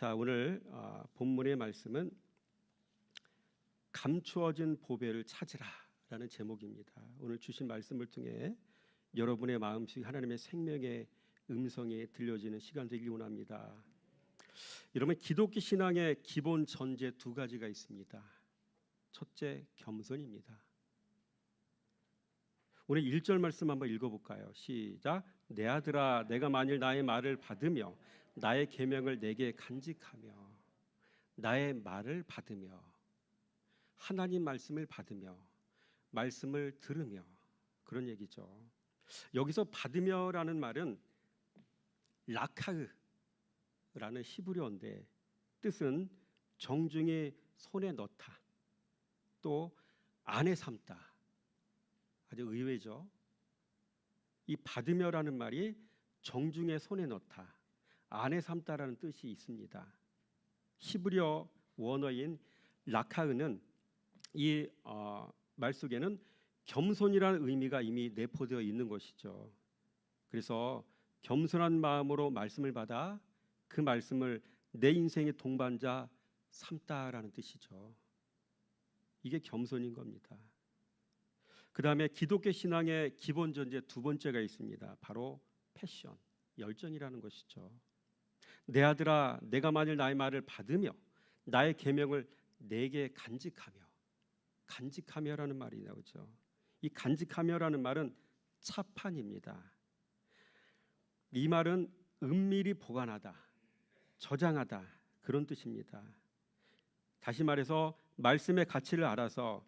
자, 오늘 본문의 말씀은 감추어진 보배를 찾으라라는 제목입니다. 오늘 주신 말씀을 통해 여러분의 마음속 하나님의 생명의 음성이 들려지는 시간 되길 원합니다. 여러분, 기독교 신앙의 기본 전제 두 가지가 있습니다. 첫째, 겸손입니다. 오늘 1절 말씀 한번 읽어볼까요? 시작. 내 아들아, 내가 만일 나의 말을 받으며 나의 계명을 내게 간직하며, 나의 말을 받으며, 하나님 말씀을 받으며, 말씀을 들으며, 그런 얘기죠. 여기서 받으며라는 말은 라카으라는 히브리어인데 뜻은 정중히 손에 넣다, 또 안에 삼다. 아주 의외죠. 이 받으며라는 말이 정중에 손에 넣다, 안에 삼다라는 뜻이 있습니다. 히브리어 원어인 라카으는 이 말 속에는 겸손이라는 의미가 이미 내포되어 있는 것이죠. 그래서 겸손한 마음으로 말씀을 받아 그 말씀을 내 인생의 동반자 삼다라는 뜻이죠. 이게 겸손인 겁니다. 그 다음에 기독교 신앙의 기본 전제 두 번째가 있습니다. 바로 패션, 열정이라는 것이죠. 내 아들아, 내가 만일 나의 말을 받으며 나의 계명을 내게 간직하며라는 말이 나오죠. 이 간직하며라는 말은 차판입니다. 이 말은 은밀히 보관하다, 저장하다, 그런 뜻입니다. 다시 말해서 말씀의 가치를 알아서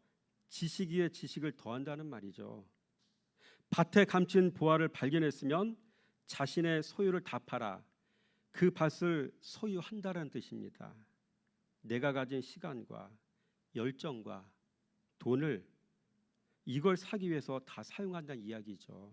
지식 위에 지식을 더한다는 말이죠. 밭에 감춘 보화를 발견했으면 자신의 소유를 다 팔아 그 밭을 소유한다는 뜻입니다. 내가 가진 시간과 열정과 돈을 이걸 사기 위해서 다 사용한다는 이야기죠.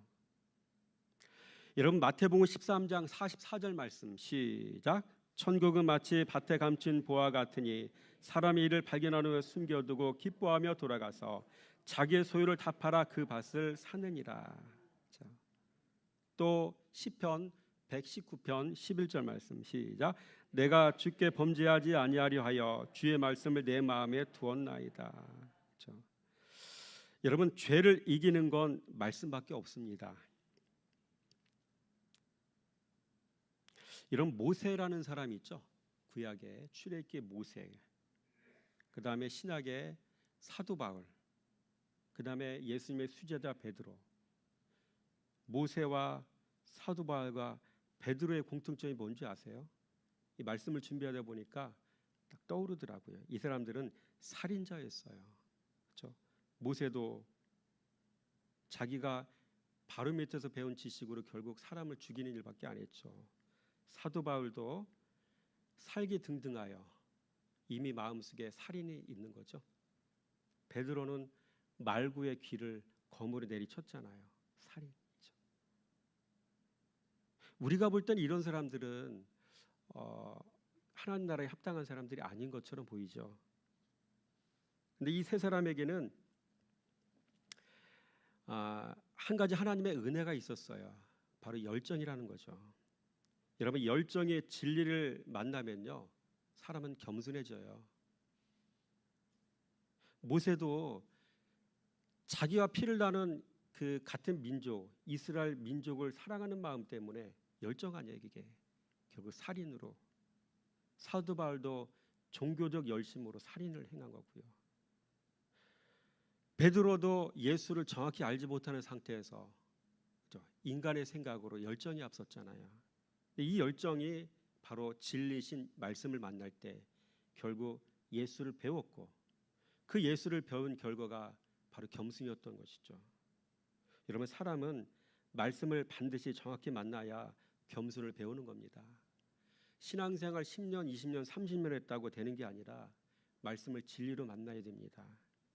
여러분, 마태복음 13장 44절 말씀 시작. 천국은 마치 밭에 감춘 보화 같으니 사람이 이를 발견한 후에 숨겨두고 기뻐하며 돌아가서 자기의 소유를 다 팔아 그 밭을 사느니라. 자, 또 시편 119편 11절 말씀 시작. 내가 주께 범죄하지 아니하려 하여 주의 말씀을 내 마음에 두었나이다. 그렇죠? 여러분, 죄를 이기는 건 말씀밖에 없습니다. 이런 모세라는 사람이 있죠. 구약의 출애굽기의 모세, 그 다음에 신약의 사도 바울, 그 다음에 예수님의 수제자 베드로. 모세와 사도 바울과 베드로의 공통점이 뭔지 아세요? 이 말씀을 준비하다 보니까 딱 떠오르더라고요. 이 사람들은 살인자였어요. 그렇죠? 모세도 자기가 바로 밑에서 배운 지식으로 결국 사람을 죽이는 일밖에 안 했죠. 사도 바울도 살기 등등하여 이미 마음속에 살인이 있는 거죠. 베드로는 말구의 귀를 검으로 내리쳤잖아요. 살인이죠. 우리가 볼 때는 이런 사람들은 하나님 나라에 합당한 사람들이 아닌 것처럼 보이죠. 근데 이 세 사람에게는 한 가지 하나님의 은혜가 있었어요. 바로 열정이라는 거죠. 여러분, 열정의 진리를 만나면요, 사람은 겸손해져요. 모세도 자기와 피를 나눈 그 같은 민족, 이스라엘 민족을 사랑하는 마음 때문에 열정 아니에요, 이게. 결국 살인으로. 사도 바울도 종교적 열심으로 살인을 행한 거고요. 베드로도 예수를 정확히 알지 못하는 상태에서 인간의 생각으로 열정이 앞섰잖아요. 이 열정이 바로 진리신 말씀을 만날 때 결국 예수를 배웠고, 그 예수를 배운 결과가 바로 겸손이었던 것이죠. 여러분, 사람은 말씀을 반드시 정확히 만나야 겸손을 배우는 겁니다. 신앙생활 10년, 20년, 30년 했다고 되는 게 아니라 말씀을 진리로 만나야 됩니다.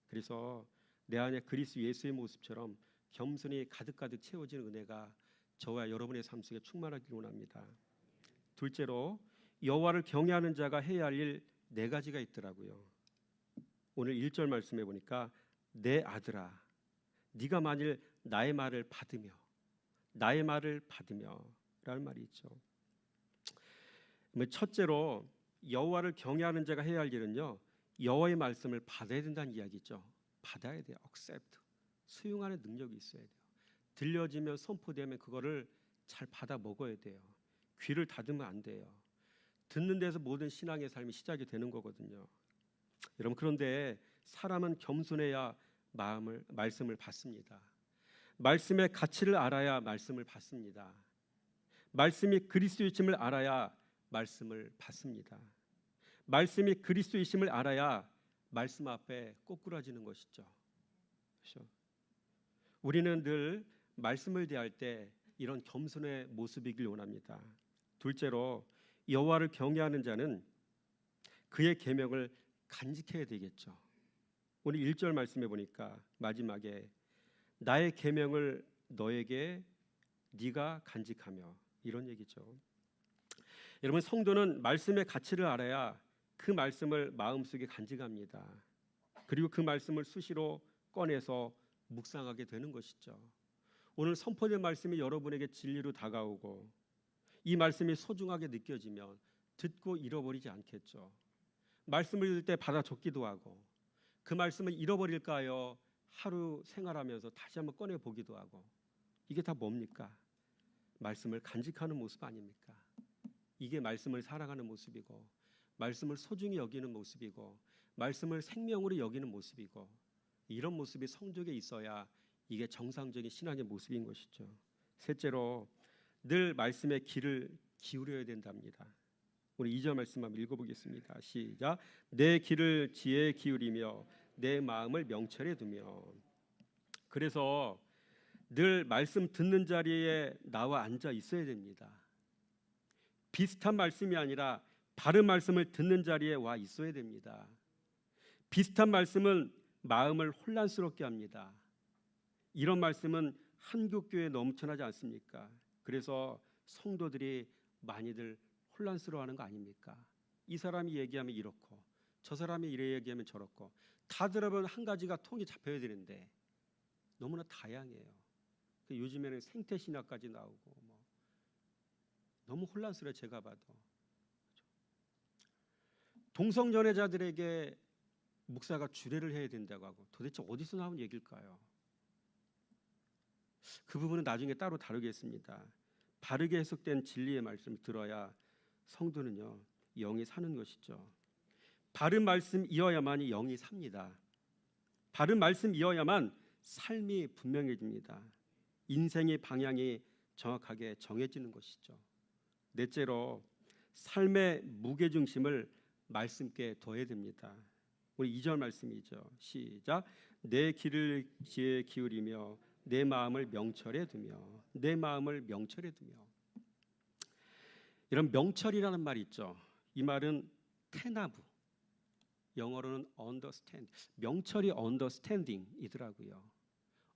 그래서 내 안에 그리스도 예수의 모습처럼 겸손이 가득가득 채워지는 은혜가 저와 여러분의 삶 속에 충만하기를 원합니다. 둘째로, 여호와를 경외하는 자가 해야 할 일 네 가지가 있더라고요. 오늘 1절 말씀해 보니까 내 아들아, 네가 만일 나의 말을 받으며 라는 말이 있죠. 첫째로 여호와를 경외하는 자가 해야 할 일은요, 여호와의 말씀을 받아야 된다는 이야기죠. 받아야 돼요. accept. 수용하는 능력이 있어야 돼요. 들려지면 선포되면 그거를 잘 받아 먹어야 돼요. 귀를 닫으면 안 돼요. 듣는 데서 모든 신앙의 삶이 시작이 되는 거거든요. 여러분, 그런데 사람은 겸손해야 말씀을 받습니다. 말씀의 가치를 알아야 말씀을 받습니다. 말씀이 그리스도이심을 알아야 말씀을 받습니다. 말씀이 그리스도이심을 알아야 말씀 앞에 꼬꾸라지는 것이죠. 그렇죠? 우리는 늘 말씀을 대할 때 이런 겸손의 모습이길 원합니다. 둘째로, 여호와를 경외하는 자는 그의 계명을 간직해야 되겠죠. 오늘 1절 말씀해 보니까 마지막에 나의 계명을 너에게 네가 간직하며, 이런 얘기죠. 여러분, 성도는 말씀의 가치를 알아야 그 말씀을 마음속에 간직합니다. 그리고 그 말씀을 수시로 꺼내서 묵상하게 되는 것이죠. 오늘 선포된 말씀이 여러분에게 진리로 다가오고 이 말씀이 소중하게 느껴지면 듣고 잃어버리지 않겠죠. 말씀을 읽을 때 받아 적기도 하고 그 말씀을 잃어버릴까요? 하루 생활하면서 다시 한번 꺼내 보기도 하고. 이게 다 뭡니까? 말씀을 간직하는 모습 아닙니까? 이게 말씀을 사랑하는 모습이고, 말씀을 소중히 여기는 모습이고, 말씀을 생명으로 여기는 모습이고, 이런 모습이 성도에게 있어야 이게 정상적인 신앙의 모습인 것이죠. 셋째로, 늘 말씀에 귀를 기울여야 된답니다. 우리 2절 말씀 한번 읽어보겠습니다. 시작. 내 귀를 지혜에 기울이며 내 마음을 명철에 두며. 그래서 늘 말씀 듣는 자리에 나와 앉아 있어야 됩니다. 비슷한 말씀이 아니라 바른 말씀을 듣는 자리에 와 있어야 됩니다. 비슷한 말씀은 마음을 혼란스럽게 합니다. 이런 말씀은 한국교회에 넘쳐나지 않습니까? 그래서 성도들이 많이들 혼란스러워하는 거 아닙니까? 이 사람이 얘기하면 이렇고 저 사람이 이래 얘기하면 저렇고, 다 들어보면 한 가지가 통이 잡혀야 되는데 너무나 다양해요. 요즘에는 생태신학까지 나오고 너무 혼란스러워요. 제가 봐도. 동성연애자들에게 목사가 주례를 해야 된다고 하고, 도대체 어디서 나온 얘기일까요? 그 부분은 나중에 따로 다루겠습니다. 바르게 해석된 진리의 말씀을 들어야 성도는요, 영이 사는 것이죠. 바른 말씀이어야만이 영이 삽니다. 바른 말씀이어야만 삶이 분명해집니다. 인생의 방향이 정확하게 정해지는 것이죠. 넷째로, 삶의 무게중심을 말씀께 둬야 됩니다. 우리 2절 말씀이죠. 시작. 내 귀를 지혜에 기울이며 내 마음을 명철에 두며. 내 마음을 명철에 두며. 이런 명철이라는 말이 있죠. 이 말은 테나브, 영어로는 understand. 명철이 understanding이더라고요.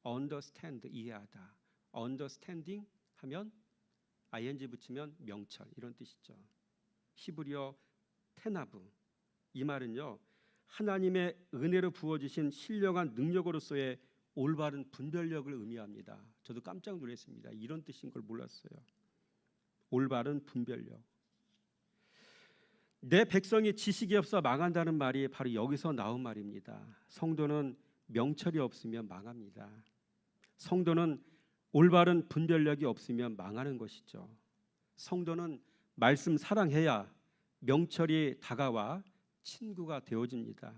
understand, 이해하다. understanding 하면 ing 붙이면 명철, 이런 뜻이죠. 히브리어 테나브, 이 말은요, 하나님의 은혜로 부어주신 신령한 능력으로서의 올바른 분별력을 의미합니다. 저도 깜짝 놀랐습니다. 이런 뜻인 걸 몰랐어요. 올바른 분별력. 내 백성이 지식이 없어 망한다는 말이 바로 여기서 나온 말입니다. 성도는 명철이 없으면 망합니다. 성도는 올바른 분별력이 없으면 망하는 것이죠. 성도는 말씀 사랑해야 명철이 다가와 친구가 되어집니다.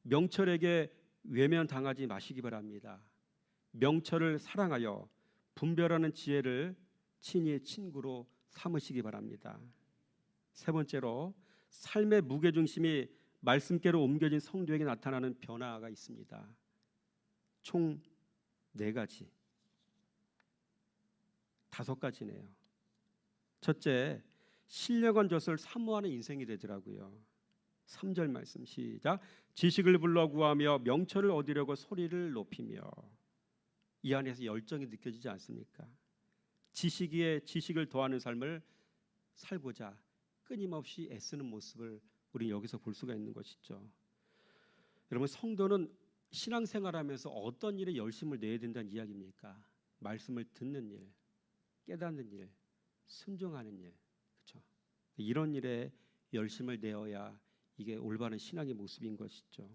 명철에게 외면당하지 마시기 바랍니다. 명철을 사랑하여 분별하는 지혜를 친히 친구로 삼으시기 바랍니다. 세 번째로, 삶의 무게중심이 말씀께로 옮겨진 성도에게 나타나는 변화가 있습니다. 총 4가지, 5가지네요. 첫째, 신령한 젖을 사모하는 인생이 되더라고요. 3절 말씀 시작. 지식을 불러 구하며 명철을 얻으려고 소리를 높이며. 이 안에서 열정이 느껴지지 않습니까? 지식에 지식을 더하는 삶을 살고자 끊임없이 애쓰는 모습을 우리는 여기서 볼 수가 있는 것이죠. 여러분, 성도는 신앙생활하면서 어떤 일에 열심을 내야 된다는 이야기입니까? 말씀을 듣는 일, 깨닫는 일, 순종하는 일, 그렇죠? 이런 일에 열심을 내어야 이게 올바른 신앙의 모습인 것이죠.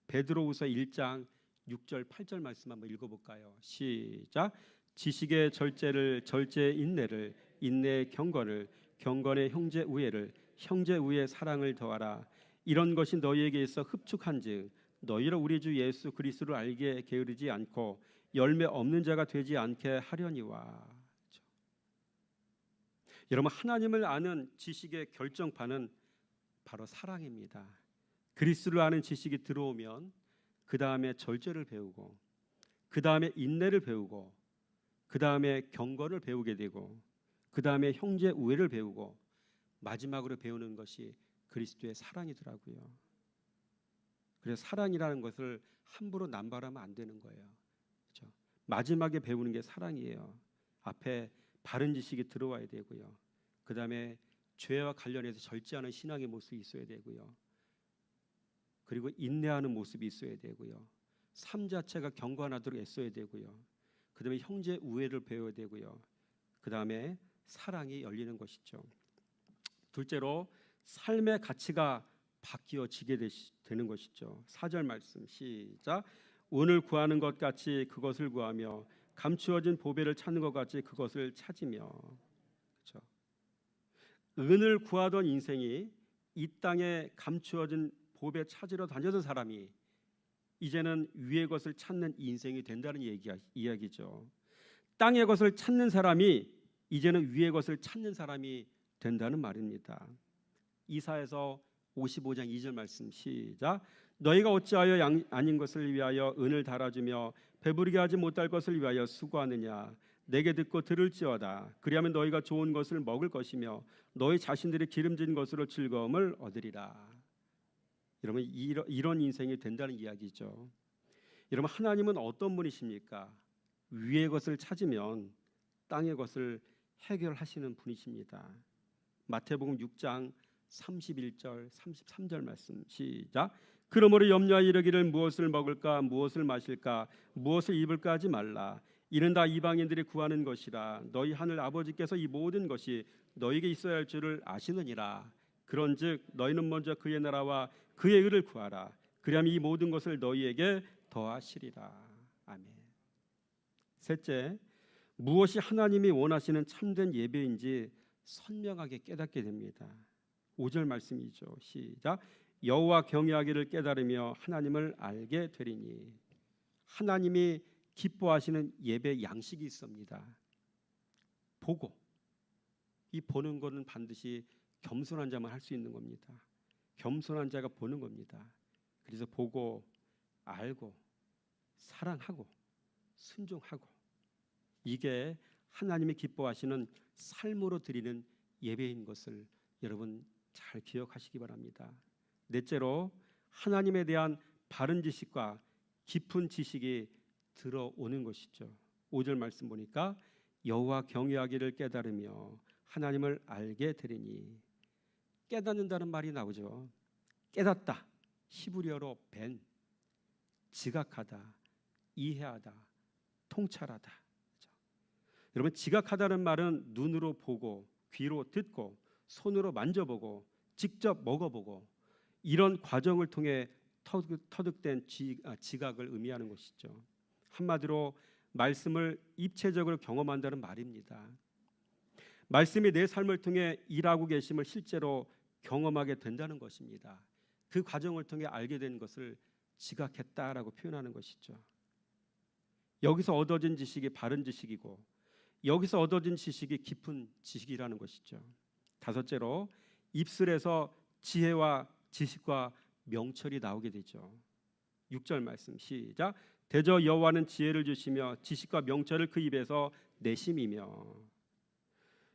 베드로후서 1장 6절 8절 말씀 한번 읽어볼까요? 시작. 지식의 절제를, 절제의 인내를, 인내의 경건을, 경건의 형제 우애를, 형제 우애의 사랑을 더하라. 이런 것이 너희에게 있어 흡축한즉 너희로 우리 주 예수 그리스도를 알게 게으르지 않고 열매 없는 자가 되지 않게 하려니와. 여러분, 하나님을 아는 지식의 결정판은 바로 사랑입니다. 그리스도를 아는 지식이 들어오면 그 다음에 절제를 배우고, 그 다음에 인내를 배우고, 그 다음에 경건을 배우게 되고, 그 다음에 형제 우애를 배우고, 마지막으로 배우는 것이 그리스도의 사랑이더라고요. 그래서 사랑이라는 것을 함부로 남발하면 안 되는 거예요. 그렇죠? 마지막에 배우는 게 사랑이에요. 앞에 바른 지식이 들어와야 되고요. 그 다음에 죄와 관련해서 절제하는 신앙의 모습이 있어야 되고요. 그리고 인내하는 모습이 있어야 되고요. 삶 자체가 경건하도록 애써야 되고요. 그 다음에 형제 우애를 배워야 되고요. 그 다음에 사랑이 열리는 것이죠. 둘째로 삶의 가치가 바뀌어지게 되는 것이죠. 4절 말씀 시작. 은을 구하는 것 같이 그것을 구하며 감추어진 보배를 찾는 것 같이 그것을 찾으며. 그렇죠? 은을 구하던 인생이 이 땅에 감추어진 보배 찾으러 다녔던 사람이 이제는 위의 것을 찾는 인생이 된다는 이야기죠. 땅의 것을 찾는 사람이 이제는 위의 것을 찾는 사람이 된다는 말입니다. 이사야서 55장 2절 말씀 시작. 너희가 어찌하여 아닌 것을 위하여 은을 달아주며 배부르게 하지 못할 것을 위하여 수고하느냐. 내게 듣고 들을지어다. 그리하면 너희가 좋은 것을 먹을 것이며 너희 자신들이 기름진 것으로 즐거움을 얻으리라. 여러분, 이런 인생이 된다는 이야기죠. 여러분, 하나님은 어떤 분이십니까? 위의 것을 찾으면 땅의 것을 해결하시는 분이십니다. 마태복음 6장 31절 33절 말씀 시작. 그러므로 염려하여 이르기를 무엇을 먹을까 무엇을 마실까 무엇을 입을까 하지 말라. 이는 다 이방인들이 구하는 것이라. 너희 하늘 아버지께서 이 모든 것이 너희에게 있어야 할 줄을 아시느니라. 그런즉 너희는 먼저 그의 나라와 그의 의를 구하라. 그리하면 이 모든 것을 너희에게 더하시리라. 아멘. 셋째, 무엇이 하나님이 원하시는 참된 예배인지 선명하게 깨닫게 됩니다. 5절 말씀이죠. 시작. 여호와 경외하기를 깨달으며 하나님을 알게 되리니. 하나님이 기뻐하시는 예배 양식이 있습니다. 보고, 이 보는 것은 반드시 겸손한 자만 할 수 있는 겁니다. 겸손한 자가 보는 겁니다. 그래서 보고, 알고, 사랑하고, 순종하고, 이게 하나님이 기뻐하시는 삶으로 드리는 예배인 것을 여러분 잘 기억하시기 바랍니다. 넷째로 하나님에 대한 바른 지식과 깊은 지식이 들어오는 것이죠. 5절 말씀 보니까 여호와 경외하기를 깨달으며 하나님을 알게 되리니. 깨닫는다는 말이 나오죠. 깨닫다, 히브리어로 벤, 지각하다, 이해하다, 통찰하다. 그렇죠? 여러분, 지각하다는 말은 눈으로 보고 귀로 듣고 손으로 만져보고 직접 먹어보고 이런 과정을 통해 터득된 지각을 의미하는 것이죠. 한마디로 말씀을 입체적으로 경험한다는 말입니다. 말씀이 내 삶을 통해 일하고 계심을 실제로 경험하게 된다는 것입니다. 그 과정을 통해 알게 된 것을 지각했다라고 표현하는 것이죠. 여기서 얻어진 지식이 바른 지식이고 여기서 얻어진 지식이 깊은 지식이라는 것이죠. 다섯째로 입술에서 지혜와 지식과 명철이 나오게 되죠. 6절 말씀 시작. 대저 여호와는 지혜를 주시며 지식과 명철을 그 입에서 내심이며.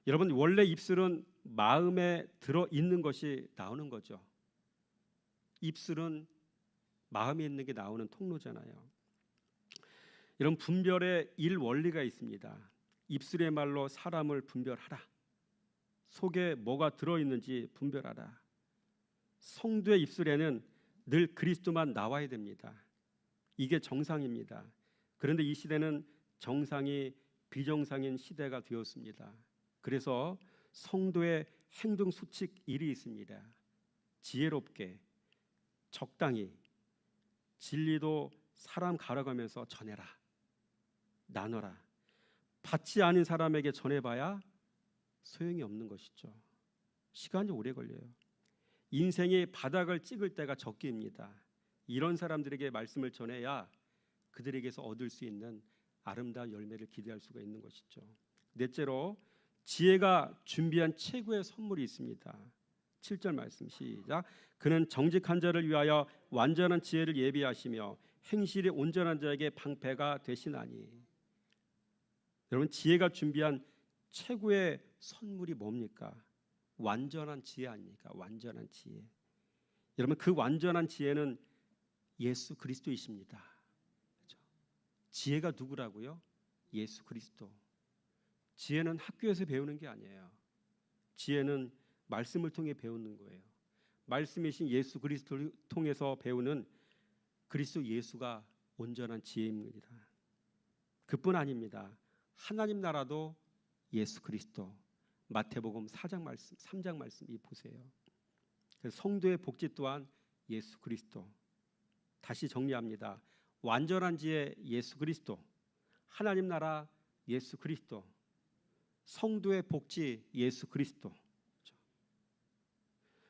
여러분, 원래 입술은 마음에 들어 있는 것이 나오는 거죠. 입술은 마음에 있는 게 나오는 통로잖아요. 이런 분별의 일원리가 있습니다. 입술의 말로 사람을 분별하라. 속에 뭐가 들어있는지 분별하라. 성도의 입술에는 늘 그리스도만 나와야 됩니다. 이게 정상입니다. 그런데 이 시대는 정상이 비정상인 시대가 되었습니다. 그래서 성도의 행동 수칙 1이 있습니다. 지혜롭게, 적당히, 진리도 사람 갈아가면서 전해라, 나눠라. 받지 않은 사람에게 전해봐야 소용이 없는 것이죠. 시간이 오래 걸려요. 인생의 바닥을 찍을 때가 적기입니다. 이런 사람들에게 말씀을 전해야 그들에게서 얻을 수 있는 아름다운 열매를 기대할 수가 있는 것이죠. 넷째로 지혜가 준비한 최고의 선물이 있습니다. 7절 말씀 시작. 그는 정직한 자를 위하여 완전한 지혜를 예비하시며 행실이 온전한 자에게 방패가 되시나니. 여러분, 지혜가 준비한 최고의 선물이 뭡니까? 완전한 지혜 아닙니까? 완전한 지혜. 여러분, 그 완전한 지혜는 예수 그리스도이십니다. 그렇죠? 지혜가 누구라고요? 예수 그리스도. 지혜는 학교에서 배우는 게 아니에요. 지혜는 말씀을 통해 배우는 거예요. 말씀이신 예수 그리스도를 통해서 배우는 그리스도 예수가 온전한 지혜입니다. 그뿐 아닙니다. 하나님 나라도 예수 그리스도. 마태복음 4장 말씀, 3장 말씀 이 보세요. 성도의 복지 또한 예수 그리스도. 다시 정리합니다. 완전한 지혜 예수 그리스도, 하나님 나라 예수 그리스도, 성도의 복지 예수 그리스도.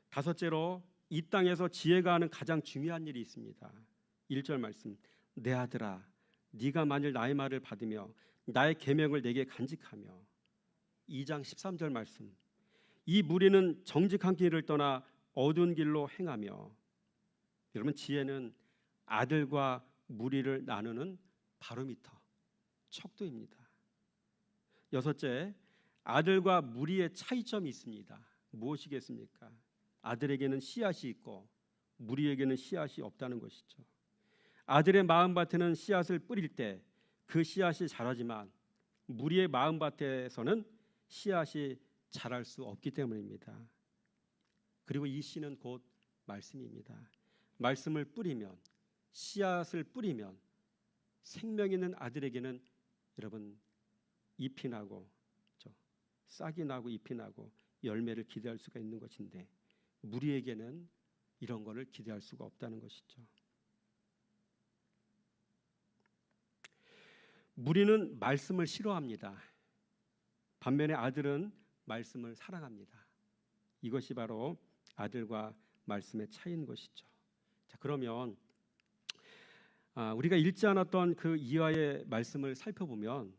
다섯째로 이 땅에서 지혜가 하는 가장 중요한 일이 있습니다. 1절 말씀. 내 아들아, 네가 만일 나의 말을 받으며 나의 계명을 내게 간직하며. 2장 13절 말씀. 이 무리는 정직한 길을 떠나 어두운 길로 행하며. 여러분, 지혜는 아들과 무리를 나누는 바로미터, 척도입니다. 여섯째, 아들과 무리의 차이점이 있습니다. 무엇이겠습니까? 아들에게는 씨앗이 있고 무리에게는 씨앗이 없다는 것이죠. 아들의 마음밭에는 씨앗을 뿌릴 때 그 씨앗이 자라지만 무리의 마음밭에서는 씨앗이 자랄 수 없기 때문입니다. 그리고 이 씨는 곧 말씀입니다. 말씀을 뿌리면, 씨앗을 뿌리면 생명 있는 아들에게는 여러분 잎이 나고, 그렇죠? 싹이 나고 잎이 나고 열매를 기대할 수가 있는 것인데, 무리에게는 이런 것을 기대할 수가 없다는 것이죠. 무리는 말씀을 싫어합니다. 반면에 아들은 말씀을 사랑합니다. 이것이 바로 아들과 말씀의 차이인 것이죠. 자, 그러면 우리가 읽지 않았던 그 이하의 말씀을 살펴보면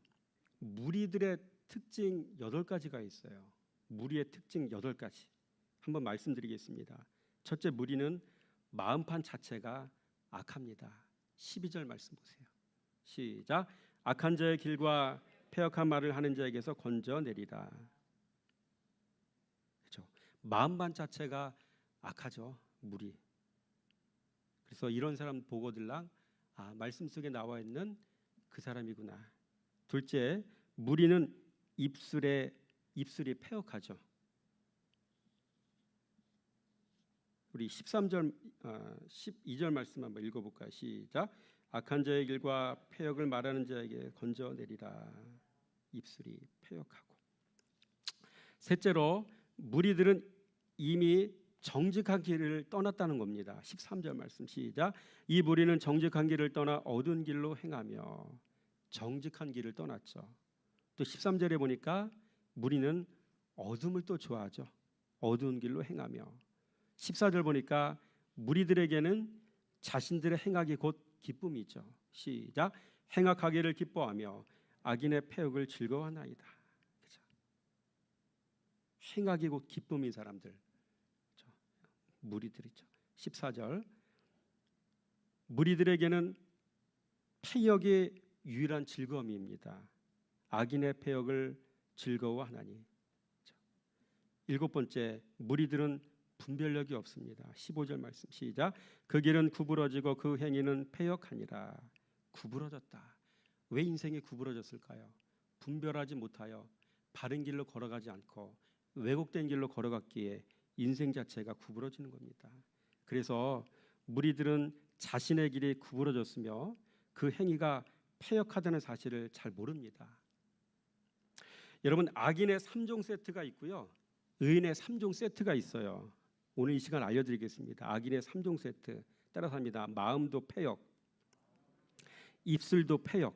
무리들의 특징 8가지가 있어요. 무리의 특징 8가지. 한번 말씀드리겠습니다. 첫째, 무리는 마음판 자체가 악합니다. 12절 말씀 보세요. 시작. 악한 자의 길과 패역한 말을 하는 자에게서 건져내리라. 그렇죠? 마음판 자체가 악하죠. 무리. 그래서 이런 사람 보고들랑 말씀 속에 나와 있는 그 사람이구나. 둘째, 무리는 입술이 패역하죠. 우리 13절, 12절 말씀 한번 읽어볼까요? 시작. 악한 자의 길과 패역을 말하는 자에게 건져내리라. 입술이 패역하고. 셋째로, 무리들은 이미 정직한 길을 떠났다는 겁니다. 13절 말씀 시작. 이 무리는 정직한 길을 떠나 어두운 길로 행하며. 정직한 길을 떠났죠. 또 13절에 보니까 무리는 어둠을 또 좋아하죠. 어두운 길로 행하며. 14절 보니까 무리들에게는 자신들의 행악이 곧 기쁨이죠. 시작. 행악하기를 기뻐하며 악인의 패역을 즐거워하나이다. 그렇죠? 행악이 곧 기쁨인 사람들, 그렇죠? 무리들이죠. 14절. 무리들에게는 패역이 유일한 즐거움입니다. 악인의 패역을 즐거워하나니. 그렇죠? 7번째, 무리들은 분별력이 없습니다. 15절 말씀 시작. 그 길은 구부러지고 그 행위는 패역하니라. 구부러졌다. 왜 인생이 구부러졌을까요? 분별하지 못하여 바른 길로 걸어가지 않고 왜곡된 길로 걸어갔기에 인생 자체가 구부러지는 겁니다. 그래서 무리들은 자신의 길이 구부러졌으며 그 행위가 패역하다는 사실을 잘 모릅니다. 여러분, 악인의 3종 세트가 있고요, 의인의 3종 세트가 있어요. 오늘 이 시간 알려드리겠습니다. 악인의 3종 세트 따라서 합니다. 마음도 패역, 입술도 패역,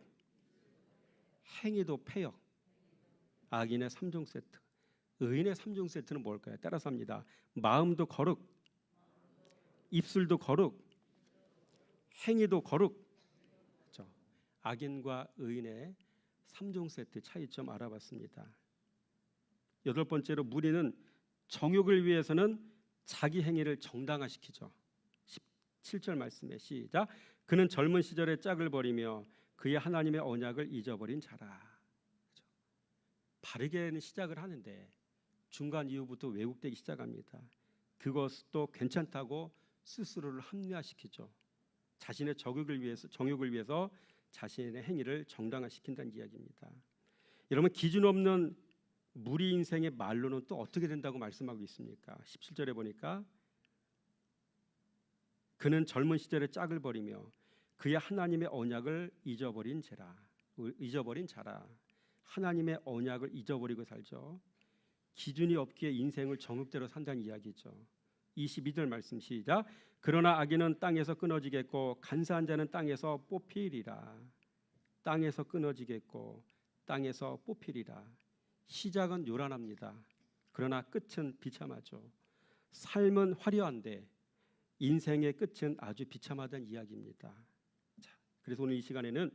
행위도 패역. 악인의 3종 세트. 의인의 3종 세트는 뭘까요? 따라서 합니다. 마음도 거룩, 입술도 거룩, 행위도 거룩. 그렇죠? 악인과 의인의 3종 세트 차이점 알아봤습니다. 8번째로 무리는 정욕을 위해서는 자기 행위를 정당화시키죠. 17절 말씀에 시작. 그는 젊은 시절에 짝을 버리며 그의 하나님의 언약을 잊어버린 자라. 그렇죠? 바르게는 시작을 하는데 중간 이후부터 왜곡되기 시작합니다. 그것도 괜찮다고 스스로를 합리화시키죠. 자신의 정욕을 위해서 자신의 행위를 정당화시킨다는 이야기입니다. 여러분, 기준 없는 무리 인생의 말로는 또 어떻게 된다고 말씀하고 있습니까? 17절에 보니까 그는 젊은 시절에 짝을 버리며 그의 하나님의 언약을 잊어버린 자라. 하나님의 언약을 잊어버리고 살죠. 기준이 없기에 인생을 정욕대로 산다는 이야기죠. 22절 말씀 시작. 그러나 악인은 땅에서 끊어지겠고 간사한 자는 땅에서 뽑히리라. 땅에서 끊어지겠고 땅에서 뽑히리라. 시작은 요란합니다. 그러나 끝은 비참하죠. 삶은 화려한데 인생의 끝은 아주 비참하다는 이야기입니다. 자, 그래서 오늘 이 시간에는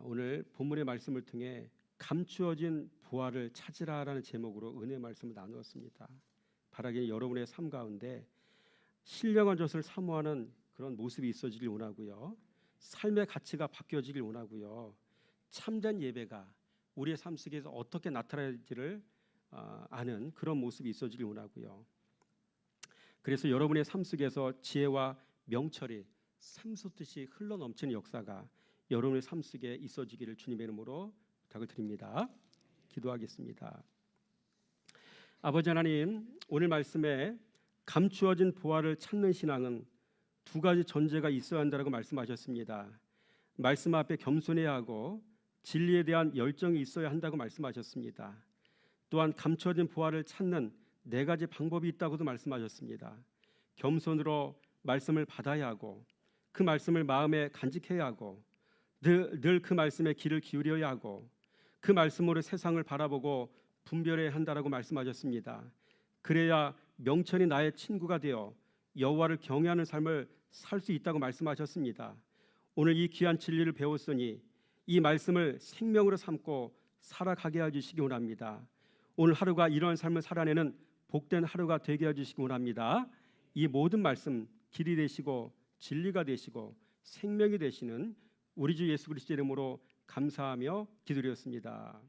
오늘 본문의 말씀을 통해 감추어진 부활을 찾으라라는 제목으로 은혜 말씀을 나누었습니다. 바라기는 여러분의 삶 가운데 신령한 젖을 사모하는 그런 모습이 있어지길 원하고요. 삶의 가치가 바뀌어지길 원하고요. 참된 예배가 우리의 삶 속에서 어떻게 나타날지를 아는 그런 모습이 있어지길 원하고요. 그래서 여러분의 삶 속에서 지혜와 명철이 샘솟듯이 흘러넘치는 역사가 여러분의 삶 속에 있어지기를 주님의 이름으로 부탁을 드립니다. 기도하겠습니다. 아버지 하나님, 오늘 말씀에 감추어진 부활을 찾는 신앙은 두 가지 전제가 있어야 한다고 말씀하셨습니다. 말씀 앞에 겸손해야 하고 진리에 대한 열정이 있어야 한다고 말씀하셨습니다. 또한 감추어진 부활을 찾는 4가지 방법이 있다고도 말씀하셨습니다. 겸손으로 말씀을 받아야 하고 그 말씀을 마음에 간직해야 하고 늘 그 말씀에 귀를 기울여야 하고 그 말씀으로 세상을 바라보고 분별해야 한다라고 말씀하셨습니다. 그래야 명철이 나의 친구가 되어 여호와를 경외하는 삶을 살 수 있다고 말씀하셨습니다. 오늘 이 귀한 진리를 배웠으니 이 말씀을 생명으로 삼고 살아가게 해주시기 원합니다. 오늘 하루가 이런 삶을 살아내는 복된 하루가 되게 해주시기 원합니다. 이 모든 말씀 길이 되시고 진리가 되시고 생명이 되시는 우리 주 예수 그리스도의 이름으로 감사하며 기도드렸습니다.